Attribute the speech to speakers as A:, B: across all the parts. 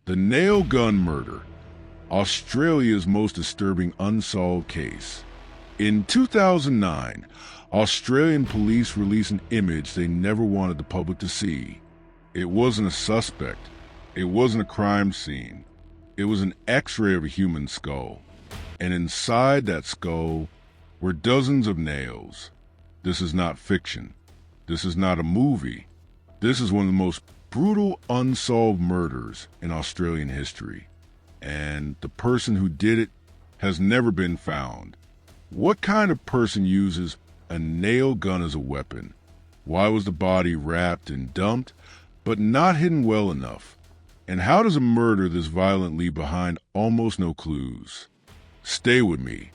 A: The nail gun murder, Australia's most disturbing unsolved case. In 2009, Australian police released an image they never wanted the public to see. It wasn't a suspect. It wasn't a crime scene. It was an X-ray of a human skull. And inside that skull were dozens of nails. This is not fiction. This is not a movie. This is one of the most brutal unsolved murders in Australian history. And the person who did it has never been found. What kind of person uses a nail gun as a weapon? Why was the body wrapped and dumped, but not hidden well enough? And how does a murder this violent leave behind almost no clues? Stay with me,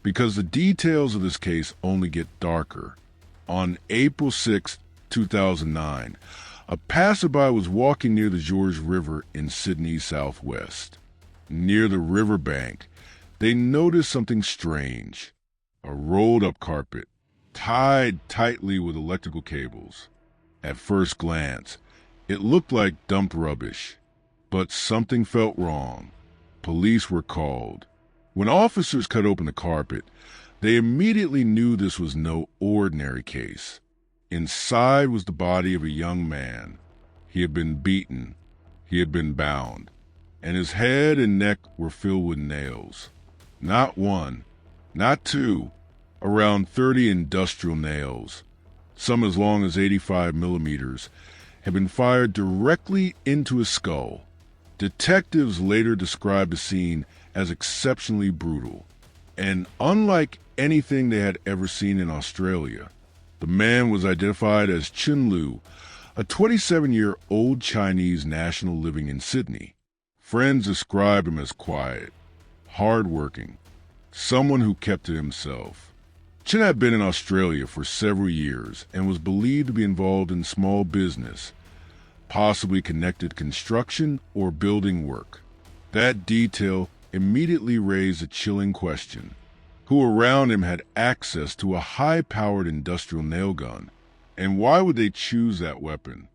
A: because the details of this case only get darker. On April 6, 2009, a passerby was walking near the George River in Sydney's southwest. Near the riverbank, they noticed something strange. A rolled-up carpet, tied tightly with electrical cables. At first glance, it looked like dumped rubbish. But something felt wrong. Police were called. When officers cut open the carpet, they immediately knew this was no ordinary case. Inside was the body of a young man. He had been beaten. He had been bound. And his head and neck were filled with nails. Not one, not two, around 30 industrial nails, some as long as 85 millimeters, had been fired directly into his skull. Detectives later described the scene as exceptionally brutal, and unlike anything they had ever seen in Australia. The man was identified as Chen Liu, a 27-year-old Chinese national living in Sydney. Friends described him as quiet, hard-working, someone who kept to himself. Chen had been in Australia for several years and was believed to be involved in small business, possibly connected to construction or building work. That detail immediately raised a chilling question. Who around him had access to a high-powered industrial nail gun? And why would they choose that weapon?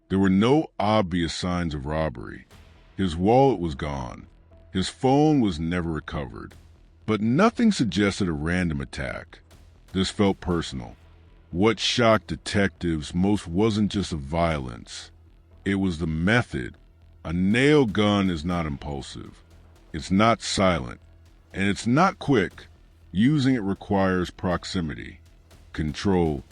A: There were no obvious signs of robbery. His wallet was gone. His phone was never recovered. But nothing suggested a random attack. This felt personal. What shocked detectives most wasn't just the violence. It was the method. A nail gun is not impulsive. It's not silent. And it's not quick. Using it requires proximity, control,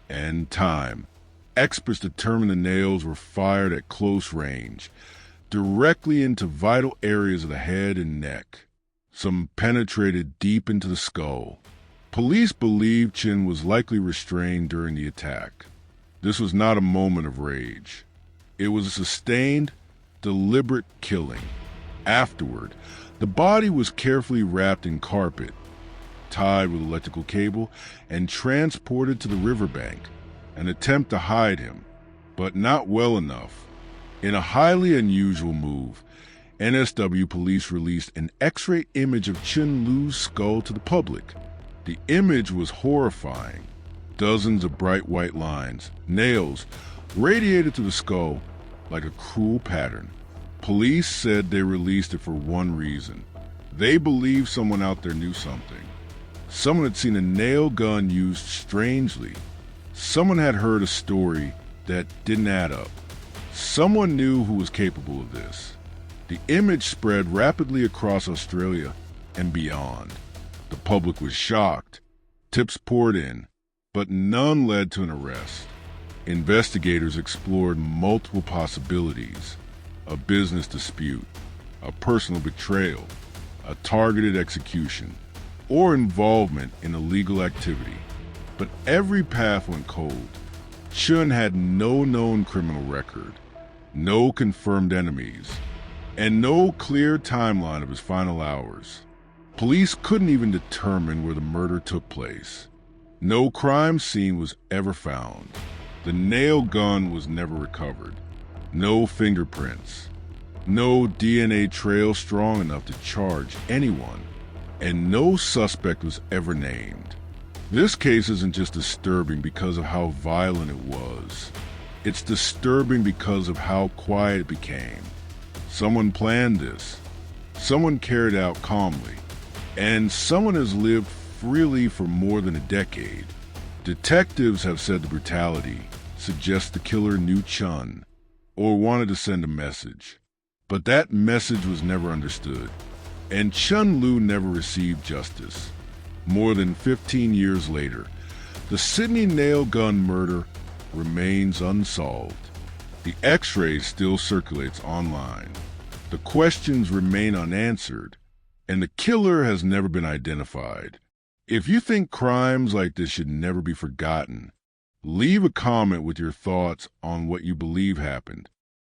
A: and time. Experts determined the nails were fired at close range, directly into vital areas of the head and neck. Some penetrated deep into the skull. Police believed Chen was likely restrained during the attack. This was not a moment of rage. It was a sustained, deliberate killing. Afterward, the body was carefully wrapped in carpet, tied with electrical cable, and transported to the riverbank, an attempt to hide him, but not well enough. In a highly unusual move, NSW police released an X-ray image of Chen Liu's skull to the public. The image was horrifying. Dozens of bright white lines, nails, radiated to the skull like a cruel pattern. Police said they released it for one reason. They believed someone out there knew something. Someone had seen a nail gun used strangely. Someone had heard a story that didn't add up. Someone knew who was capable of this. The image spread rapidly across Australia and beyond. The public was shocked. Tips poured in, but none led to an arrest. Investigators explored multiple possibilities: a business dispute, a personal betrayal, a targeted execution, or involvement in illegal activity. But every path went cold. Chen had no known criminal record, no confirmed enemies, and no clear timeline of his final hours. Police couldn't even determine where the murder took place. No crime scene was ever found. The nail gun was never recovered. No fingerprints. No DNA trail strong enough to charge anyone. And no suspect was ever named. This case isn't just disturbing because of how violent it was. It's disturbing because of how quiet it became. Someone planned this. Someone carried out calmly. And someone has lived freely for more than a decade. Detectives have said the brutality suggests the killer knew Chen or wanted to send a message. But that message was never understood. And Chen Liu never received justice. More than 15 years later, the Sydney nail gun murder remains unsolved. The X-ray still circulates online. The questions remain unanswered, and the killer has never been identified. If you think crimes like this should never be forgotten, leave a comment with your thoughts on what you believe happened.